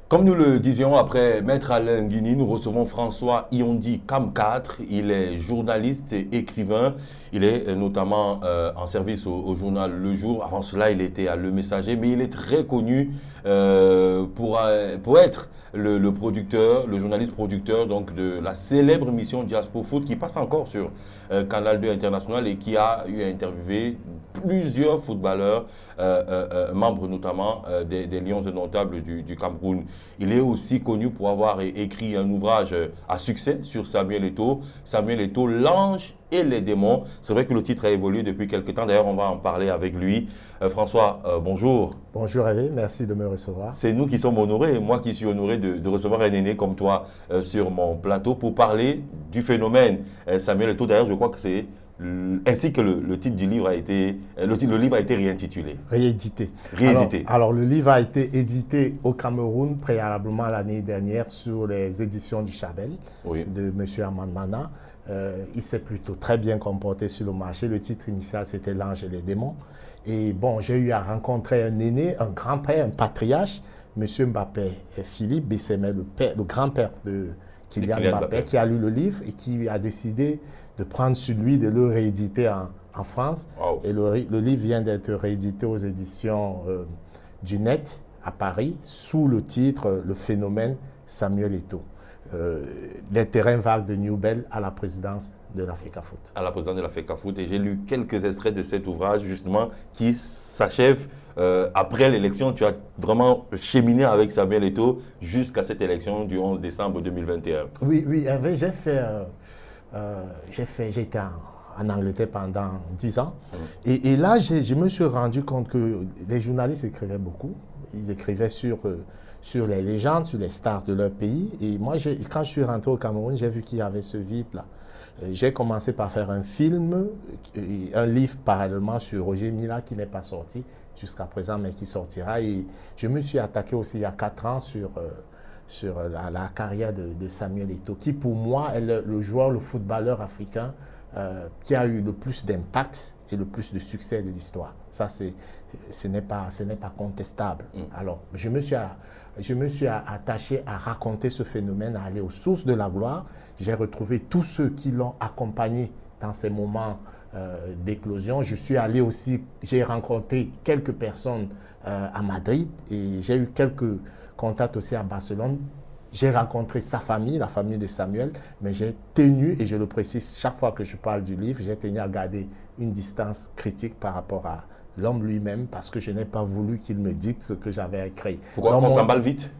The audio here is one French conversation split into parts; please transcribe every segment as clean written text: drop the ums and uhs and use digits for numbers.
Comme nous le disions après Maître Alain Guigny, nous recevons François Iondi Cam4. Il est journaliste et écrivain. Il est notamment en service au journal Le Jour. Avant cela, il était à Le Messager, mais il est très connu pour être le producteur, le journaliste producteur donc, de la célèbre émission Diaspo Foot qui passe encore sur Canal 2 International et qui a eu à interviewer plusieurs footballeurs, membres notamment des Lions indomptables du Cameroun. Il est aussi connu pour avoir écrit un ouvrage à succès sur Samuel Eto'o. Samuel Eto'o, l'ange et les démons. C'est vrai que le titre a évolué depuis quelques temps. D'ailleurs, on va en parler avec lui. François, bonjour. Bonjour Hervé, merci de me recevoir. C'est nous qui sommes honorés, moi qui suis honoré de recevoir un aîné comme toi sur mon plateau pour parler du phénomène Samuel Eto'o. D'ailleurs, je crois que c'est ainsi que le titre du livre a été, le livre a été réintitulé. Réédité. Réédité. Alors, le livre a été édité au Cameroun préalablement l'année dernière sur les éditions du Chabel de M. Armand Mana. Il s'est plutôt très bien comporté sur le marché. Le titre initial, c'était L'ange et les démons. Et bon, j'ai eu à rencontrer un aîné, un grand-père, un patriarche, M. Mbappé Philippe Bessémet, le grand-père de Kylian Mbappé, qui a lu le livre et qui a décidé de prendre sur lui, de le rééditer en France. Wow. Et le livre vient d'être réédité aux éditions du Net à Paris sous le titre Le phénomène Samuel Eto'o. Les terrains vagues de Newbel à la présidence de l'Africafoot. À la présidence de l'Africafoot. Et j'ai lu quelques extraits de cet ouvrage justement qui s'achève après l'élection. Tu as vraiment cheminé avec Samuel Eto'o jusqu'à cette élection du 11 décembre 2021. Oui, j'ai été en Angleterre pendant 10 ans. Et là, je me suis rendu compte que les journalistes écrivaient beaucoup. Ils écrivaient sur les légendes, sur les stars de leur pays. Et moi, quand je suis rentré au Cameroun, j'ai vu qu'il y avait ce vide-là. J'ai commencé par faire un film, un livre parallèlement sur Roger Mila qui n'est pas sorti jusqu'à présent, mais qui sortira. Et je me suis attaqué aussi il y a 4 ans sur la carrière de Samuel Eto'o, qui pour moi est le joueur, le footballeur africain qui a eu le plus d'impact et le plus de succès de l'histoire. Ça, ce n'est pas contestable. Alors, je me suis attaché à raconter ce phénomène, à aller aux sources de la gloire. J'ai retrouvé tous ceux qui l'ont accompagné dans ces moments d'éclosion. Je suis allé aussi, j'ai rencontré quelques personnes à Madrid et j'ai eu quelques contacts aussi à Barcelone. J'ai rencontré sa famille, la famille de Samuel, mais j'ai tenu, et je le précise chaque fois que je parle du livre, j'ai tenu à garder une distance critique par rapport à l'homme lui-même parce que je n'ai pas voulu qu'il me dise ce que j'avais écrit. Pourquoi on s'emballe vite?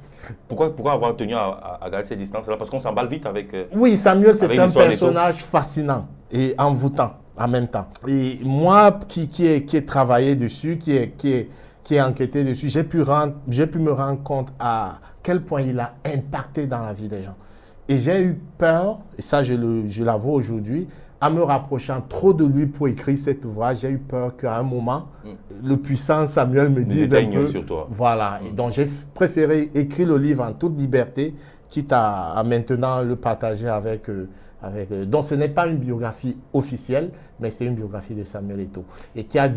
Pourquoi avoir tenu à garder ces distances-là? Parce qu'on s'emballe vite avec... Oui, Samuel, c'est un personnage fascinant et envoûtant en même temps. Et moi qui ai travaillé dessus, qui ai enquêté dessus, j'ai pu me rendre compte à quel point il a impacté dans la vie des gens. Et j'ai eu peur, et ça je l'avoue aujourd'hui, en me rapprochant trop de lui pour écrire cet ouvrage, j'ai eu peur qu'à un moment, le puissant Samuel me dise un peu... sur toi. Voilà. Et donc j'ai préféré écrire le livre en toute liberté, quitte à maintenant le partager avec donc ce n'est pas une biographie officielle, mais c'est une biographie de Samuel Eto'o et qui a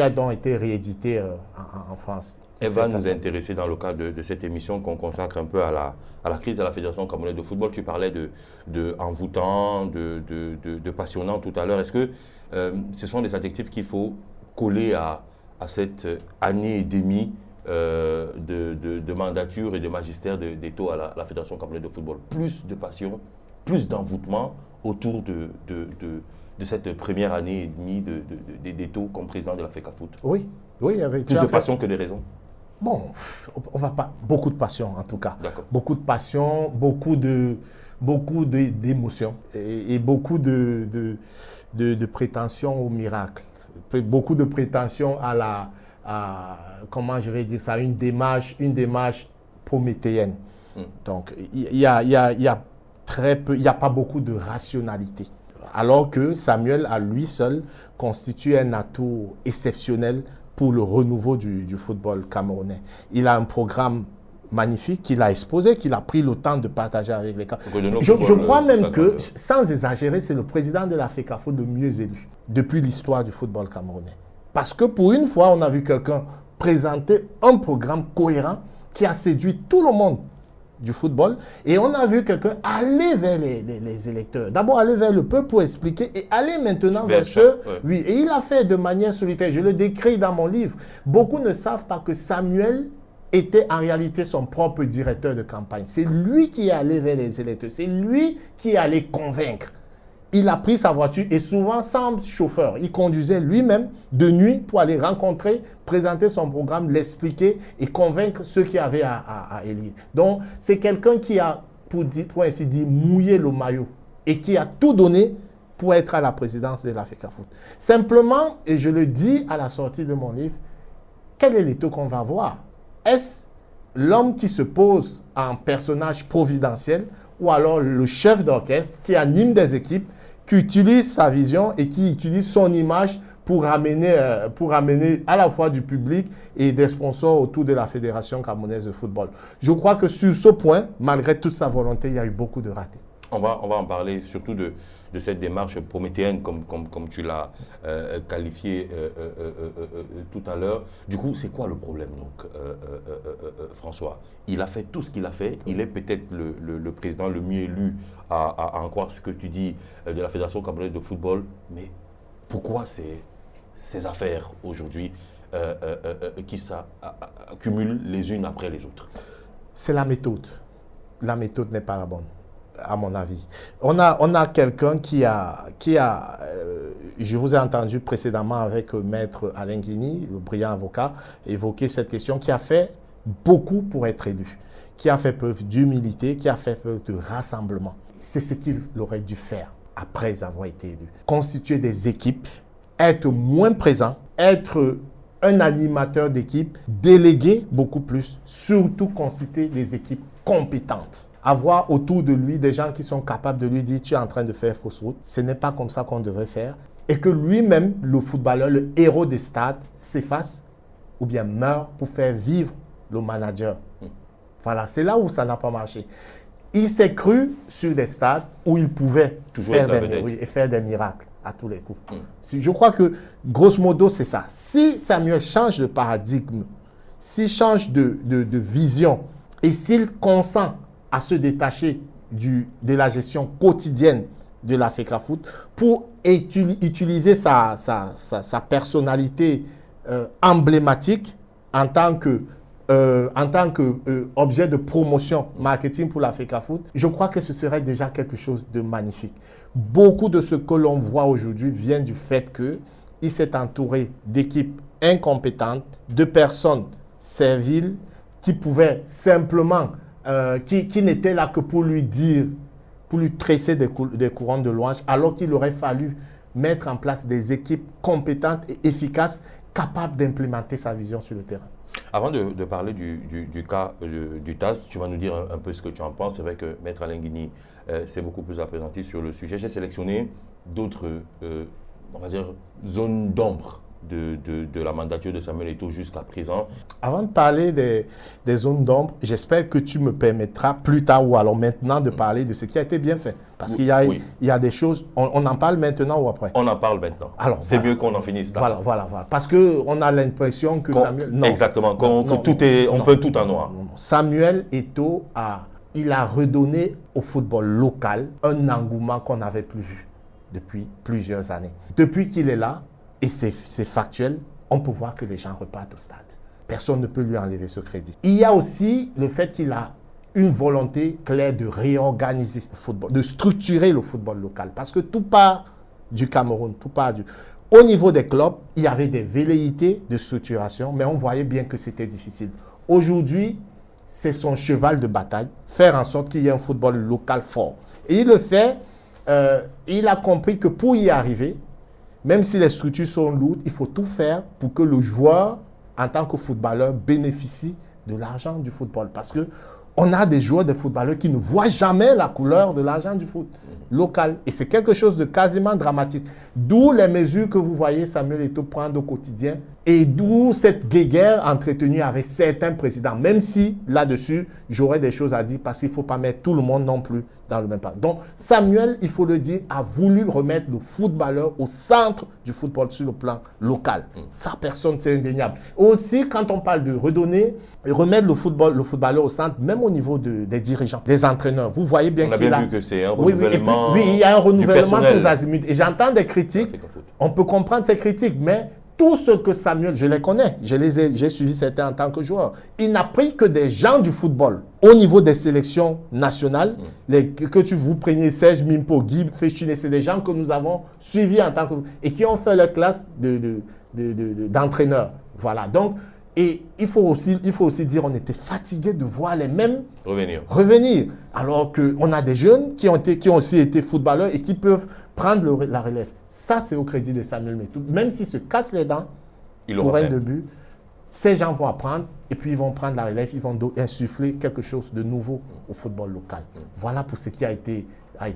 donc été rééditée en France. Elle va nous intéresser dans le cadre de cette émission qu'on consacre un peu à la crise de la Fédération camerounaise de football. Tu parlais de envoûtant, de passionnant tout à l'heure. Est-ce que ce sont des adjectifs qu'il faut coller à cette année et demie de mandature et de magistère d'Eto'o à la Fédération camerounaise de football? Plus de passion, plus d'envoûtement autour de cette première année et demie d'Eto'o comme président de la FECAFOOT. Oui, avec plus de passion que de raison. Bon, on va pas beaucoup de passion en tout cas. Beaucoup de passion, beaucoup d'émotions et beaucoup de prétention au miracle. Beaucoup de prétention comment je vais dire ça, une démarche prométhéenne. Donc il y a très peu, il n'y a pas beaucoup de rationalité. Alors que Samuel, à lui seul, constitue un atout exceptionnel pour le renouveau du football camerounais. Il a un programme magnifique qu'il a exposé, qu'il a pris le temps de partager avec les cas. Je crois même que, sans exagérer, c'est le président de la FECAFOOT le mieux élu depuis l'histoire du football camerounais. Parce que pour une fois, on a vu quelqu'un présenter un programme cohérent qui a séduit tout le monde du football. Et on a vu quelqu'un aller vers les électeurs. D'abord aller vers le peuple pour expliquer et aller maintenant vers ceux... Oui, et il a fait de manière solitaire. Je le décris dans mon livre. Beaucoup ne savent pas que Samuel était en réalité son propre directeur de campagne. C'est lui qui est allé vers les électeurs. C'est lui qui est allé convaincre. Il a pris sa voiture et souvent sans chauffeur. Il conduisait lui-même de nuit pour aller rencontrer, présenter son programme, l'expliquer et convaincre ceux qui avaient à élire. Donc, c'est quelqu'un qui a, pour ainsi dire, mouillé le maillot et qui a tout donné pour être à la présidence de l'Africafoot. Simplement, et je le dis à la sortie de mon livre, quel est l'étau qu'on va voir? Est-ce l'homme qui se pose en personnage providentiel ou alors le chef d'orchestre qui anime des équipes, qui utilise sa vision et qui utilise son image pour amener à la fois du public et des sponsors autour de la Fédération camerounaise de football. Je crois que sur ce point, malgré toute sa volonté, il y a eu beaucoup de ratés. On va en parler surtout de cette démarche prométhéenne, comme tu l'as qualifié tout à l'heure. Du coup, c'est quoi le problème, donc, François? Il a fait tout ce qu'il a fait. Il est peut-être le président le mieux élu à en croire ce que tu dis de la Fédération camerounaise de football. Mais pourquoi ces affaires aujourd'hui qui s'accumulent les unes après les autres? C'est la méthode. La méthode n'est pas la bonne, à mon avis. On a quelqu'un qui a je vous ai entendu précédemment avec Maître Alain Guigny, le brillant avocat, évoquer cette question, qui a fait beaucoup pour être élu, qui a fait preuve d'humilité, qui a fait preuve de rassemblement. C'est ce qu'il aurait dû faire après avoir été élu. Constituer des équipes, être moins présent, être un animateur d'équipe, déléguer beaucoup plus, surtout constituer des équipes compétentes. Avoir autour de lui des gens qui sont capables de lui dire « tu es en train de faire fausse route ». Ce n'est pas comme ça qu'on devrait faire. Et que lui-même, le footballeur, le héros des stades, s'efface ou bien meurt pour faire vivre le manager. Voilà, c'est là où ça n'a pas marché. Il s'est cru sur des stades où il pouvait faire des miracles à tous les coups. Je crois que, grosso modo, c'est ça. Si Samuel change de paradigme, s'il change de vision et s'il consent à se détacher de la gestion quotidienne de la FECAFOOT pour utiliser sa personnalité emblématique en tant que objet de promotion marketing pour la FECAFOOT, je crois que ce serait déjà quelque chose de magnifique. Beaucoup de ce que l'on voit aujourd'hui vient du fait qu'il s'est entouré d'équipes incompétentes, de personnes serviles qui pouvaient simplement, qui n'étaient là que pour lui dire, pour lui tresser des courants de louange, alors qu'il aurait fallu mettre en place des équipes compétentes et efficaces, capables d'implémenter sa vision sur le terrain. Avant de parler du cas du TAS, tu vas nous dire un peu ce que tu en penses. C'est vrai que Maître Alain Guigny s'est beaucoup plus appesanti sur le sujet. J'ai sélectionné d'autres, on va dire, zones d'ombre de la mandature de Samuel Eto'o jusqu'à présent. Avant de parler des zones d'ombre, j'espère que tu me permettras plus tard ou alors maintenant de parler de ce qui a été bien fait. Parce qu'il y a des choses, on en parle maintenant ou après? On en parle maintenant. C'est mieux qu'on en finisse là. Voilà. Parce qu'on a l'impression que Samuel... Non. Exactement, on peut tout en noir. Non. Samuel Eto'o il a redonné au football local un engouement qu'on n'avait plus vu depuis plusieurs années. Depuis qu'il est là, et c'est factuel, on peut voir que les gens repartent au stade. Personne ne peut lui enlever ce crédit. Il y a aussi le fait qu'il a une volonté claire de réorganiser le football, de structurer le football local. Parce que tout part du Cameroun, Au niveau des clubs, il y avait des velléités de structuration, mais on voyait bien que c'était difficile. Aujourd'hui, c'est son cheval de bataille, faire en sorte qu'il y ait un football local fort. Et il le fait, il a compris que pour y arriver, même si les structures sont lourdes, il faut tout faire pour que le joueur, en tant que footballeur, bénéficie de l'argent du football. Parce qu'on a des joueurs, des footballeurs qui ne voient jamais la couleur de l'argent du foot local. Et c'est quelque chose de quasiment dramatique. D'où les mesures que vous voyez Samuel Eto'o prendre au quotidien Et d'où cette guéguerre entretenue avec certains présidents, même si là-dessus, j'aurais des choses à dire parce qu'il ne faut pas mettre tout le monde non plus dans le même pas. Donc, Samuel, il faut le dire, a voulu remettre le footballeur au centre du football sur le plan local. Ça, personne, c'est indéniable. Aussi, quand on parle de redonner, remettre le footballeur au centre, même au niveau des dirigeants, des entraîneurs. Vous voyez bien qu'il a... vu que c'est un renouvellement. Oui, il y a un renouvellement tous azimuts. Et j'entends des critiques. On peut comprendre ces critiques, mais tout ce que Samuel, je les connais, j'ai suivi certains en tant que joueur. Il n'a pris que des gens du football au niveau des sélections nationales. Que vous preniez Serge Mimpo, Guy Féchine, c'est des gens que nous avons suivis en tant que... et qui ont fait leur classe d'entraîneurs. Voilà. Donc, et il faut aussi dire on était fatigué de voir les mêmes revenir. Alors qu'on a des jeunes qui ont aussi été footballeurs et qui peuvent prendre la relève. Ça, c'est au crédit de Samuel Metou. Même s'ils se cassent les dents pour un début, ces gens vont apprendre et puis ils vont prendre la relève, ils vont insuffler quelque chose de nouveau au football local. Voilà pour ce qui a été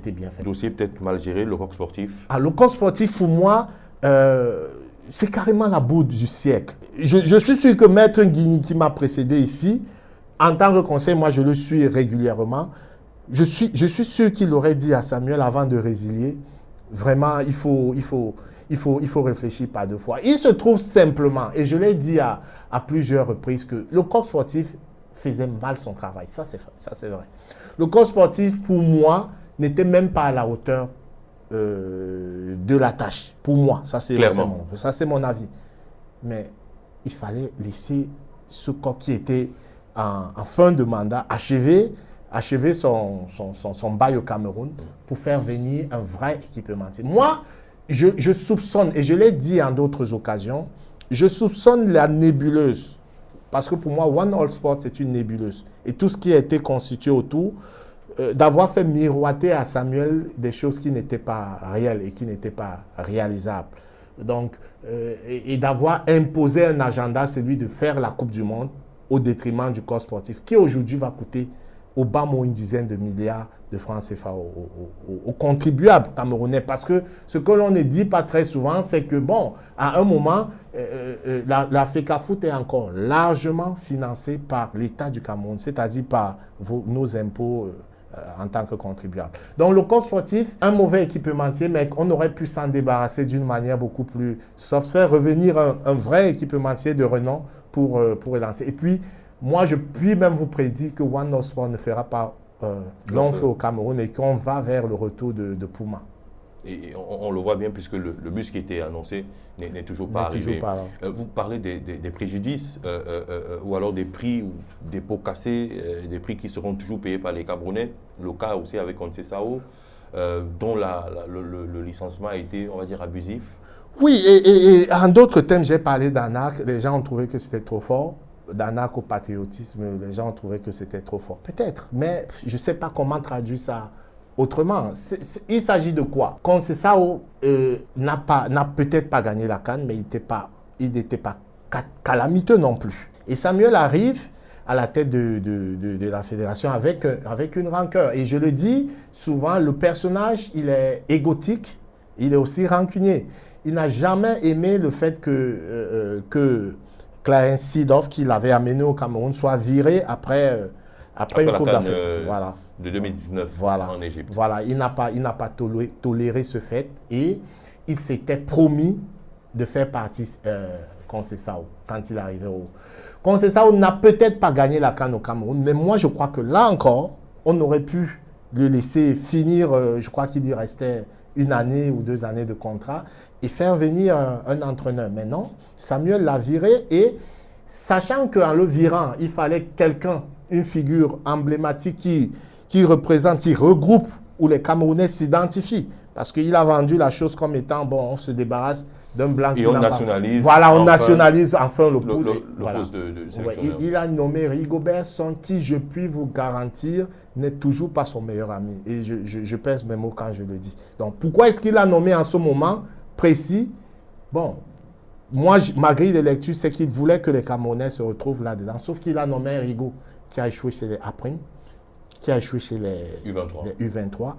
bien fait. Dossier peut-être mal géré, le coq sportif. Le coq sportif, pour moi, c'est carrément la bourde du siècle. Je suis sûr que Maître Nguini, qui m'a précédé ici, en tant que conseiller, moi je le suis régulièrement. Je suis sûr qu'il aurait dit à Samuel avant de résilier, vraiment, il faut réfléchir pas deux fois. Il se trouve simplement, et je l'ai dit à plusieurs reprises, que le corps sportif faisait mal son travail. Ça, c'est vrai. Le corps sportif, pour moi, n'était même pas à la hauteur de la tâche. Pour moi, ça c'est mon avis. Mais il fallait laisser ce corps qui était en fin de mandat achever son bail au Cameroun pour faire venir un vrai équipementier. Moi, je soupçonne, et je l'ai dit en d'autres occasions, je soupçonne la nébuleuse. Parce que pour moi, One All Sport, c'est une nébuleuse. Et tout ce qui a été constitué autour, d'avoir fait miroiter à Samuel des choses qui n'étaient pas réelles et qui n'étaient pas réalisables. Donc, et d'avoir imposé un agenda, celui de faire la Coupe du Monde au détriment du corps sportif, qui aujourd'hui va coûter au bas mot une dizaine de milliards de francs CFA aux contribuables camerounais. Parce que ce que l'on ne dit pas très souvent, c'est que, bon, à un moment, la FECAFOOT est encore largement financée par l'État du Cameroun, c'est-à-dire par nos impôts en tant que contribuables. Donc, le corps sportif, un mauvais équipementier, mais on aurait pu s'en débarrasser d'une manière beaucoup plus soft, faire revenir un vrai équipementier de renom pour relancer. Et puis, moi, je puis même vous prédire que One No Sport ne fera pas long feu au Cameroun et qu'on va vers le retour de Puma. Et on le voit bien puisque le bus qui était annoncé n'est toujours pas arrivé. Vous parlez des préjudices ou alors des prix, ou des pots cassés, des prix qui seront toujours payés par les Camerounais. Le cas aussi avec Conceição, dont le licenciement a été, on va dire, abusif. Oui, et en d'autres thèmes, j'ai parlé d'arnaque. Les gens ont trouvé que c'était trop fort. D'arnaque au patriotisme, les gens ont trouvé que c'était trop fort. Peut-être, mais je ne sais pas comment traduire ça autrement. Il s'agit de quoi? Conceição n'a peut-être pas gagné la CAN, mais il n'était pas calamiteux non plus. Et Samuel arrive à la tête de la fédération avec une rancœur. Et je le dis souvent, le personnage, il est égotique, il est aussi rancunier. Il n'a jamais aimé le fait que Clarence Seedorf, qui l'avait amené au Cameroun, soit viré après une Coupe d'Afrique. Voilà. De 2019 en Égypte. Voilà, il n'a pas toléré ce fait et il s'était promis de faire partie Conceição quand il arrivait au... Conceição n'a peut-être pas gagné la CAN au Cameroun, mais moi je crois que là encore, on aurait pu le laisser finir, je crois qu'il lui restait 1 année ou 2 années de contrat et faire venir un entraîneur. Mais non, Samuel l'a viré et sachant qu'en le virant, il fallait quelqu'un, une figure emblématique qui représente, qui regroupe, où les Camerounais s'identifient. Parce qu'il a vendu la chose comme étant, bon, on se débarrasse d'un blanc. Et on nationalise. Voilà, on nationalise enfin le poste. Voilà. Poste de sélectionneur. Il a nommé Rigobert Song, qui, je puis vous garantir, n'est toujours pas son meilleur ami. Et je pèse mes mots quand je le dis. Donc, pourquoi est-ce qu'il l'a nommé en ce moment précis? Bon, moi, ma grille de lecture, c'est qu'il voulait que les Camerounais se retrouvent là-dedans. Sauf qu'il a nommé Rigo, qui a échoué chez les Aprines, qui a échoué chez les U23.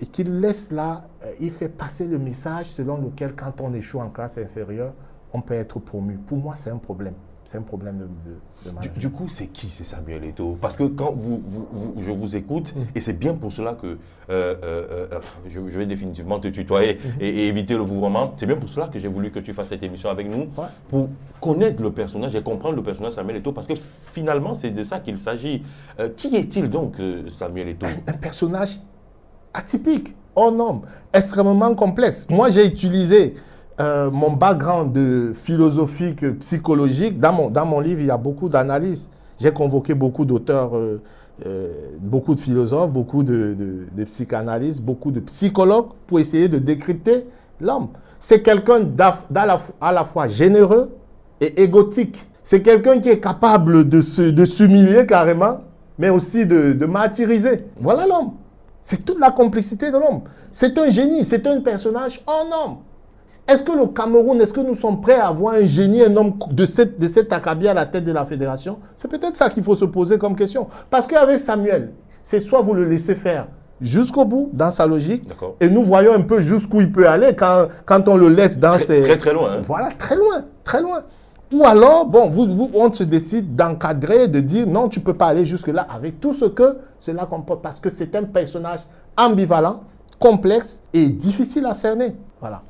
Et qu'il laisse là, il fait passer le message selon lequel, quand on échoue en classe inférieure, on peut être promu. Pour moi, c'est un problème. C'est un problème de management. Du coup, c'est qui ce Samuel Eto'o? Parce que quand je vous écoute, et c'est bien pour cela que je vais définitivement te tutoyer et éviter le vouvoiement, c'est bien pour cela que j'ai voulu que tu fasses cette émission avec nous, pour connaître le personnage et comprendre le personnage Samuel Eto'o, parce que finalement, c'est de ça qu'il s'agit. Qui est-il donc, Samuel Eto'o? Un personnage atypique, hors norme, extrêmement complexe. Moi, j'ai utilisé mon background de philosophique, psychologique. Dans mon livre, il y a beaucoup d'analyses. J'ai convoqué beaucoup d'auteurs, beaucoup de philosophes, beaucoup de psychanalystes, beaucoup de psychologues pour essayer de décrypter l'homme. C'est quelqu'un à la fois généreux et égotique. C'est quelqu'un qui est capable de s'humilier carrément, mais aussi de martyriser. Voilà l'homme. C'est toute la complicité de l'homme. C'est un génie, c'est un personnage hors norme. Est-ce que le Cameroun, est-ce que nous sommes prêts à avoir un génie, un homme de cet acabit à la tête de la fédération? C'est peut-être ça qu'il faut se poser comme question. Parce qu'avec Samuel, c'est soit vous le laissez faire jusqu'au bout, dans sa logique, et nous voyons un peu jusqu'où il peut aller quand on le laisse dans ses... Très, très loin. Hein? Voilà, très loin, très loin. Ou alors, bon, on se décide d'encadrer, de dire non, tu ne peux pas aller jusque-là avec tout ce que cela comporte. Parce que c'est un personnage ambivalent, complexe et difficile à cerner. Voilà.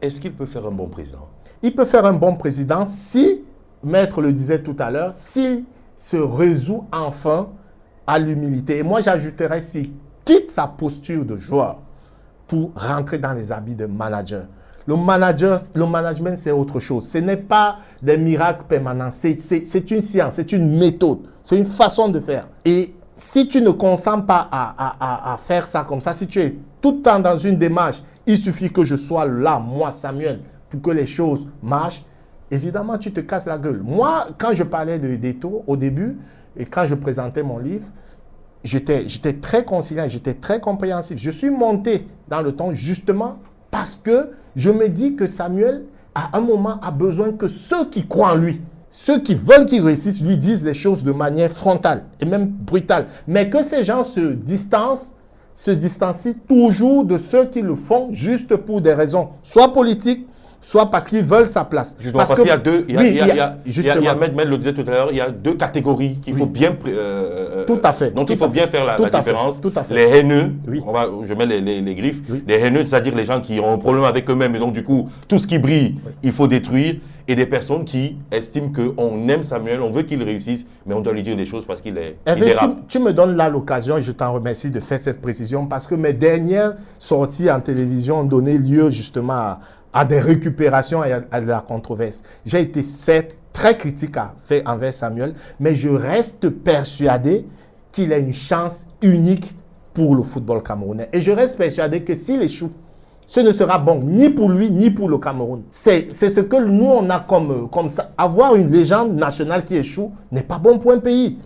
Est-ce qu'il peut faire un bon président? Il peut faire un bon président si, Maître le disait tout à l'heure, s'il se résout enfin à l'humilité. Et moi, j'ajouterais s'il quitte sa posture de joueur pour rentrer dans les habits de manager. Le management, c'est autre chose. Ce n'est pas des miracles permanents. C'est une science, c'est une méthode, c'est une façon de faire. Et si tu ne consens pas à faire ça comme ça, si tu es tout le temps dans une démarche, il suffit que je sois là, moi, Samuel, pour que les choses marchent, évidemment, tu te casses la gueule. Moi, quand je parlais d'Eto'o au début, et quand je présentais mon livre, j'étais très conciliant, j'étais très compréhensif. Je suis monté dans le temps justement parce que je me dis que Samuel, à un moment, a besoin que ceux qui croient en lui, ceux qui veulent qu'il réussisse, lui disent les choses de manière frontale et même brutale. Mais que ces gens se distancient toujours de ceux qui le font juste pour des raisons, soit politiques, soit parce qu'ils veulent sa place. Justement, parce qu'il y a deux, Maître le disait tout à l'heure, il y a deux catégories qu'il faut bien... tout à fait. Donc il faut bien faire la différence. Tout à fait. Les haineux, je mets les griffes, les haineux, c'est-à-dire les gens qui ont un problème avec eux-mêmes, et donc du coup, tout ce qui brille, il faut détruire, et des personnes qui estiment qu'on aime Samuel, on veut qu'il réussisse, mais on doit lui dire des choses parce qu'il est... Tu me donnes là l'occasion, et je t'en remercie de faire cette précision, parce que mes dernières sorties en télévision ont donné lieu justement à des récupérations et à de la controverse. J'ai été certes très critique envers Samuel, mais je reste persuadé qu'il a une chance unique pour le football camerounais. Et je reste persuadé que s'il échoue, ce ne sera bon ni pour lui, ni pour le Cameroun. C'est ce que nous, on a comme ça. Avoir une légende nationale qui échoue n'est pas bon pour un pays.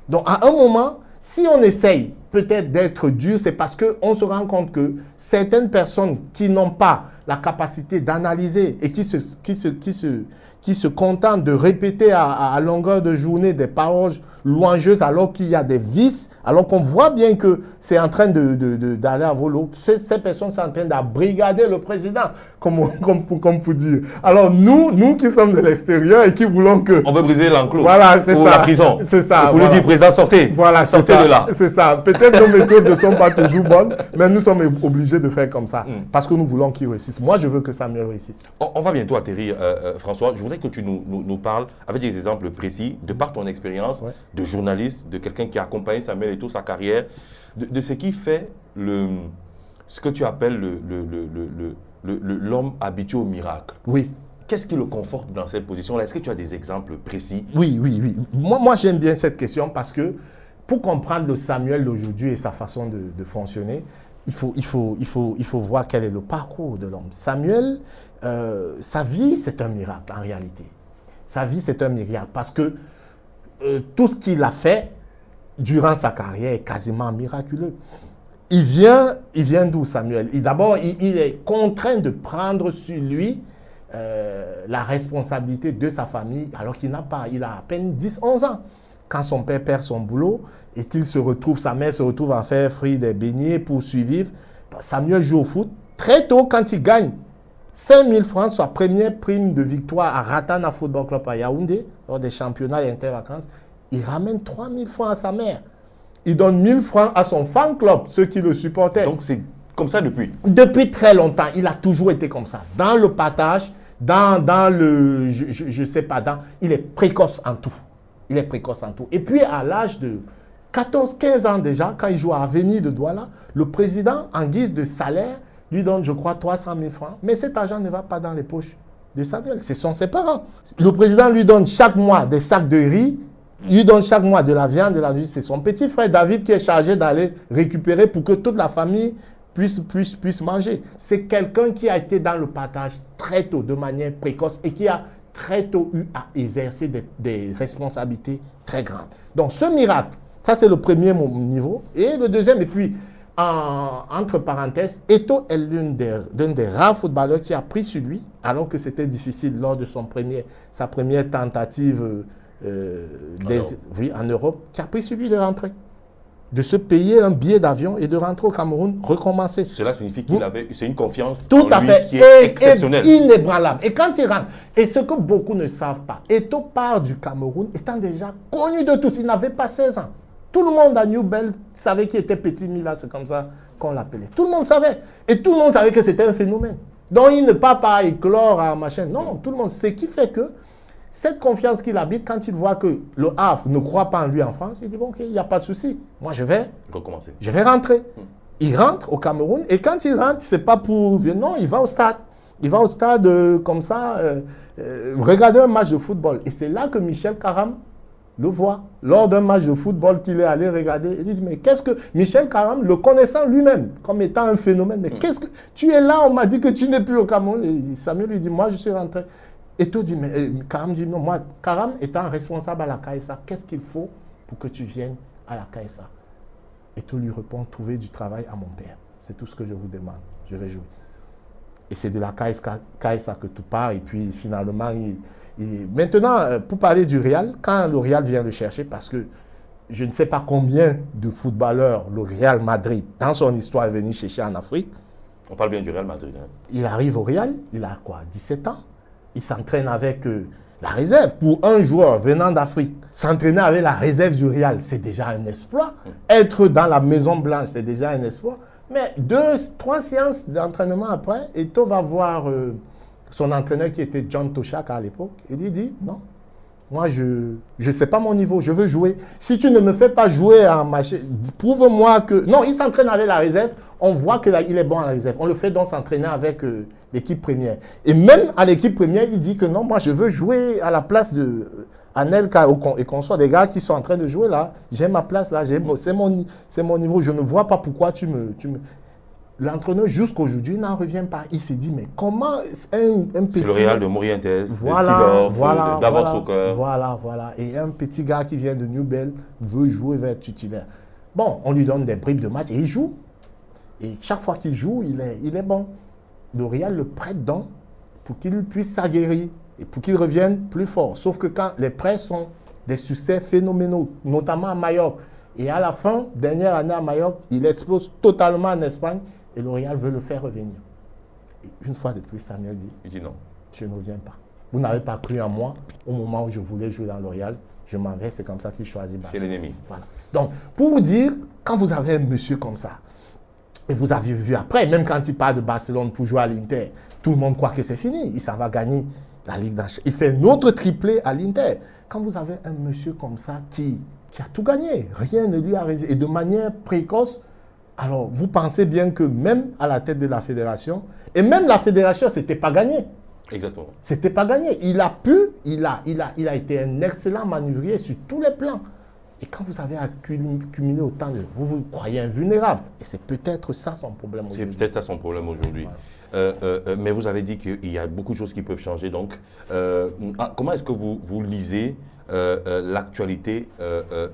Donc, à un moment, si on essaye peut-être d'être dur, c'est parce qu'on se rend compte que certaines personnes qui n'ont pas la capacité d'analyser et qui se contentent de répéter à longueur de journée des paroles louangeuses alors qu'il y a des vices, alors qu'on voit bien que c'est en train d'aller à volo. Ces personnes sont en train d'abrigader le président, comme pour dire. Alors nous qui sommes de l'extérieur et qui voulons que... On veut briser l'enclos. Voilà, c'est ça. La prison. C'est ça. Pour lui dire, président, sortez. Voilà, sortez de là. C'est ça. Peut-être nos méthodes ne sont pas toujours bonnes, mais nous sommes obligés de faire comme ça. Parce que nous voulons qu'il réussisse. Moi, je veux que Samuel réussisse. On va bientôt atterrir, François. Je voudrais que tu nous parles avec des exemples précis, de par ton expérience de journaliste, de quelqu'un qui a accompagné Samuel Eto'o, sa carrière, de ce qui fait ce que tu appelles l'homme habitué au miracle. Oui. Qu'est-ce qui le conforte dans cette position-là? Est-ce que tu as des exemples précis? Oui. Moi j'aime bien cette question parce que pour comprendre le Samuel d'aujourd'hui et sa façon de fonctionner, il faut voir quel est le parcours de l'homme. Samuel, sa vie, c'est un miracle en réalité. Sa vie, c'est un miracle parce que tout ce qu'il a fait durant sa carrière est quasiment miraculeux. Il vient d'où, Samuel? D'abord, il est contraint de prendre sur lui la responsabilité de sa famille alors qu'il n'a pas, il a à peine 10-11 ans. Quand son père perd son boulot et sa mère se retrouve à faire frire des beignets pour survivre, Samuel joue au foot. Très tôt, quand il gagne 5 000 francs, soit première prime de victoire à Ratana Football Club à Yaoundé, lors des championnats intervacances. Il ramène 3 000 francs à sa mère. Il donne 1 000 francs à son fan club, ceux qui le supportaient. Donc c'est comme ça depuis? Depuis très longtemps, il a toujours été comme ça. Dans le partage, dans le... Je sais pas, il est précoce en tout. Il est précoce en tout. Et puis à l'âge de 14-15 ans déjà, quand il joue à Avenir de Douala, le président, en guise de salaire, lui donne, je crois, 300 000 francs. Mais cet argent ne va pas dans les poches de Samuel. Ce sont ses parents. Le président lui donne chaque mois des sacs de riz, lui donne chaque mois de la viande, de la nuit. C'est son petit frère David qui est chargé d'aller récupérer pour que toute la famille puisse manger. C'est quelqu'un qui a été dans le partage très tôt, de manière précoce, et qui a très tôt eu à exercer des responsabilités très grandes. Donc ce miracle, ça c'est le premier niveau. Et le deuxième, et puis entre parenthèses, Eto'o est l'un des rares footballeurs qui a pris sur lui, alors que c'était difficile lors de sa première tentative en Europe, qui a pris sur lui de rentrer, de se payer un billet d'avion et de rentrer au Cameroun, recommencer. Cela signifie qu'il avait, c'est une confiance tout en à lui fait qui est exceptionnelle. Inébranlable. Et quand il rentre, et ce que beaucoup ne savent pas, Eto'o part du Cameroun étant déjà connu de tous. Il n'avait pas 16 ans. Tout le monde à New Bell savait qu'il était Petit Mila, c'est comme ça qu'on l'appelait. Tout le monde savait. Et tout le monde savait que c'était un phénomène. Donc il ne part pas éclore à machin. Non, tout le monde. Ce qui fait que cette confiance qu'il habite, quand il voit que le Havre ne croit pas en lui en France, il dit, bon, ok, il n'y a pas de souci. Moi, je vais rentrer. Il rentre au Cameroun et quand il rentre, c'est pas pour... Non, il va au stade. Il va au stade comme ça, regarder un match de football. Et c'est là que Michel Karam le voit. Lors d'un match de football qu'il est allé regarder, il dit, mais qu'est-ce que... Michel Karam, le connaissant lui-même, comme étant un phénomène, mais qu'est-ce que... Tu es là, on m'a dit que tu n'es plus au Cameroun. Et Samuel lui dit, moi, je suis rentré. Eto'o dit, mais Karam dit, non, moi, Karam étant responsable à la KSA, qu'est-ce qu'il faut pour que tu viennes à la KSA? Eto'o lui répond, trouver du travail à mon père. C'est tout ce que je vous demande. Je vais jouer. Et c'est de la KSA que tout part. Et puis, finalement, maintenant, pour parler du Real, quand le Real vient le chercher, parce que je ne sais pas combien de footballeurs le Real Madrid, dans son histoire, est venu chercher en Afrique. On parle bien du Real Madrid. Hein. Il arrive au Real, il a quoi, 17 ans? Il s'entraîne avec la réserve. Pour un joueur venant d'Afrique, s'entraîner avec la réserve du Real, c'est déjà un exploit. Être dans la Maison Blanche, c'est déjà un exploit. Mais 2-3 séances d'entraînement après, Eto'o va voir son entraîneur qui était John Toshak à l'époque. Il lui dit, non, moi je ne sais pas mon niveau, je veux jouer. Si tu ne me fais pas jouer en match, prouve-moi que... Non, il s'entraîne avec la réserve. On voit qu'il est bon à la réserve. On le fait donc s'entraîner avec l'équipe première. Et même à l'équipe première, il dit que non, moi je veux jouer à la place de Anelka et qu'on soit des gars qui sont en train de jouer là. J'ai ma place là, c'est mon niveau. Je ne vois pas pourquoi tu me... L'entraîneur, jusqu'aujourd'hui, n'en revient pas. Il s'est dit, mais comment un petit... C'est le Real de Morientes, voilà, Soccer. Voilà. Et un petit gars qui vient de New Bell veut jouer vers titulaire. Bon, on lui donne des bribes de match et il joue. Et chaque fois qu'il joue, il est bon. Le Real le prête donc pour qu'il puisse s'aguerrir et pour qu'il revienne plus fort. Sauf que quand les prêts sont des succès phénoménaux, notamment à Majorque, et à la fin, dernière année à Majorque, il explose totalement en Espagne et le Real veut le faire revenir. Et une fois de plus, Samuel dit, il dit non. Je ne reviens pas. Vous n'avez pas cru en moi au moment où je voulais jouer dans le Real. Je m'en vais, c'est comme ça qu'il choisit Barcelone. C'est l'ennemi. Voilà. Donc, pour vous dire, quand vous avez un monsieur comme ça, et vous avez vu après, même quand il part de Barcelone pour jouer à l'Inter, tout le monde croit que c'est fini. Il s'en va gagner la Ligue des Champions. Il fait un autre triplé à l'Inter. Quand vous avez un monsieur comme ça qui a tout gagné, rien ne lui a résisté, et de manière précoce, alors vous pensez bien que même à la tête de la fédération, et même la fédération, ce n'était pas gagné. Exactement. C'était pas gagné. Il a été un excellent manœuvrier sur tous les plans. Et quand vous avez accumulé autant de... Vous croyez invulnérable. Et c'est peut-être ça son problème aujourd'hui. C'est peut-être ça son problème aujourd'hui. Voilà. Mais vous avez dit qu'il y a beaucoup de choses qui peuvent changer. Donc, comment est-ce que vous lisez l'actualité?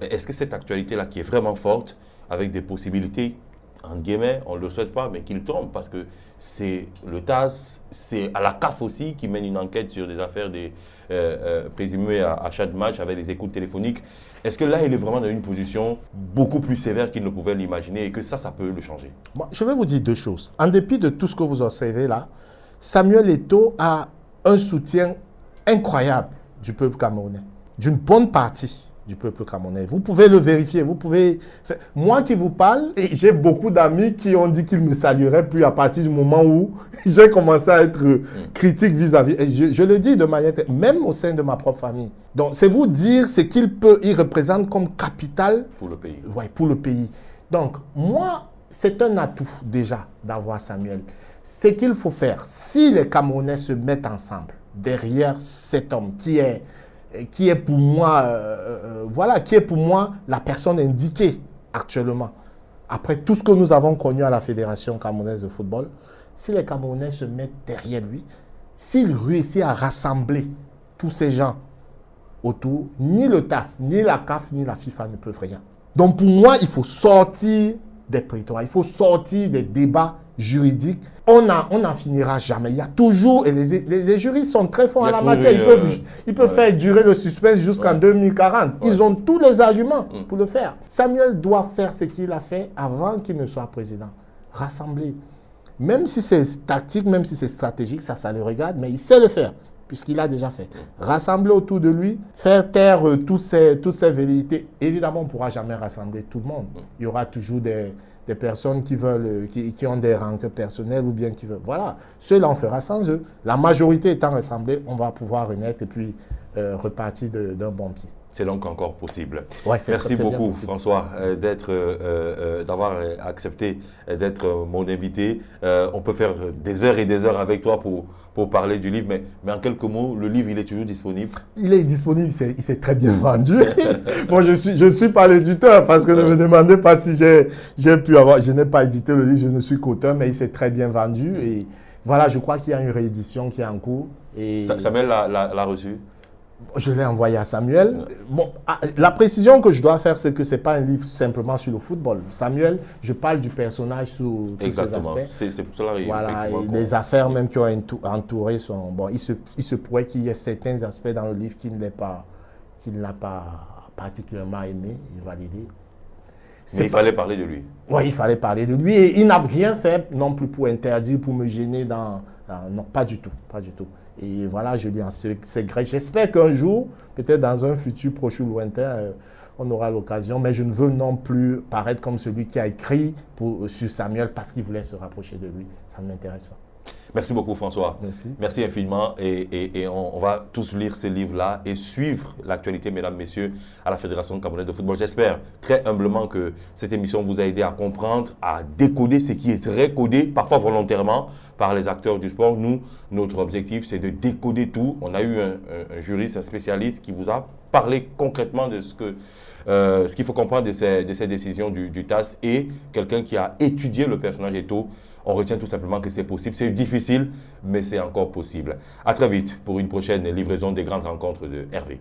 Est-ce que cette actualité-là qui est vraiment forte, avec des possibilités, en guillemets, on ne le souhaite pas, mais qu'il tombe, parce que c'est le TAS, c'est à la CAF aussi qui mène une enquête sur des affaires présumées à achat de match avec des écoutes téléphoniques. Est-ce que là, il est vraiment dans une position beaucoup plus sévère qu'il ne pouvait l'imaginer et que ça peut le changer? Moi, je vais vous dire deux choses. En dépit de tout ce que vous observez là, Samuel Eto'o a un soutien incroyable du peuple camerounais, d'une bonne partie du peuple camerounais. Vous pouvez le vérifier, vous pouvez... Moi qui vous parle, et j'ai beaucoup d'amis qui ont dit qu'ils me salueraient plus à partir du moment où j'ai commencé à être critique vis-à-vis. Et je le dis de manière... Même au sein de ma propre famille. Donc, c'est vous dire ce qu'il représente comme capital... Pour le pays. Ouais, pour le pays. Donc, moi, c'est un atout déjà d'avoir Samuel. Ce qu'il faut faire, si les Camerounais se mettent ensemble derrière cet homme qui est pour moi, qui est pour moi la personne indiquée actuellement. Après tout ce que nous avons connu à la Fédération camerounaise de football, si les Camerounais se mettent derrière lui, s'il réussit à rassembler tous ces gens autour, ni le TAS, ni la CAF, ni la FIFA ne peuvent rien. Donc pour moi, il faut sortir des prétoires, il faut sortir des débats juridiques. On n'en finira jamais. Il y a toujours, et les juristes sont très forts en la matière, ils peuvent faire durer le suspense jusqu'en 2040. Ils ont tous les arguments pour le faire. Samuel doit faire ce qu'il a fait avant qu'il ne soit président. Rassembler. Même si c'est tactique, même si c'est stratégique, ça le regarde, mais il sait le faire, puisqu'il a déjà fait. Rassembler autour de lui, faire taire toutes ces velléités. Évidemment, on ne pourra jamais rassembler tout le monde. Il y aura toujours des personnes qui ont des rancœurs personnels ou bien qui veulent. Voilà, ceux-là, on fera sans eux. La majorité étant rassemblée, on va pouvoir renaître et puis repartir d'un bon pied. C'est donc encore possible. Ouais, merci beaucoup, François, d'avoir accepté d'être mon invité. On peut faire des heures et des heures avec toi pour parler du livre, mais en quelques mots, le livre, il est toujours disponible? Il est disponible, il s'est très bien vendu. Bon, je suis pas l'éditeur parce que ne me demandez pas si j'ai pu avoir... Je n'ai pas édité le livre, je ne suis qu'auteur, mais il s'est très bien vendu. Et voilà, je crois qu'il y a une réédition qui est en cours. Et Samuel l'a reçu? Je l'ai envoyé à Samuel. Bon, la précision que je dois faire, c'est que ce n'est pas un livre simplement sur le football. Samuel, je parle du personnage sous tous ses aspects. C'est pour cela. Voilà, et les affaires même qui ont entouré sont... Bon, il se pourrait qu'il y ait certains aspects dans le livre qu'il n'a pas particulièrement aimé et validé. Mais il fallait parler de lui. Oui, il fallait parler de lui. Et il n'a rien fait non plus pour interdire, pour me gêner non, pas du tout, pas du tout. Et voilà, je lui en sais gré. J'espère qu'un jour, peut-être dans un futur proche ou lointain, on aura l'occasion. Mais je ne veux non plus paraître comme celui qui a écrit sur Samuel parce qu'il voulait se rapprocher de lui. Ça ne m'intéresse pas. Merci beaucoup, François. Merci. Merci infiniment. Et on va tous lire ce livre-là et suivre l'actualité, mesdames, messieurs, à la Fédération camerounaise de football. J'espère très humblement que cette émission vous a aidé à comprendre, à décoder ce qui est très codé, parfois volontairement, par les acteurs du sport. Nous, notre objectif, c'est de décoder tout. On a eu un juriste, un spécialiste qui vous a parlé concrètement de ce qu'il faut comprendre de ces décisions du TAS et quelqu'un qui a étudié le personnage Eto'o. On retient tout simplement que c'est possible. C'est difficile, mais c'est encore possible. À très vite pour une prochaine livraison des grandes rencontres de Hervé.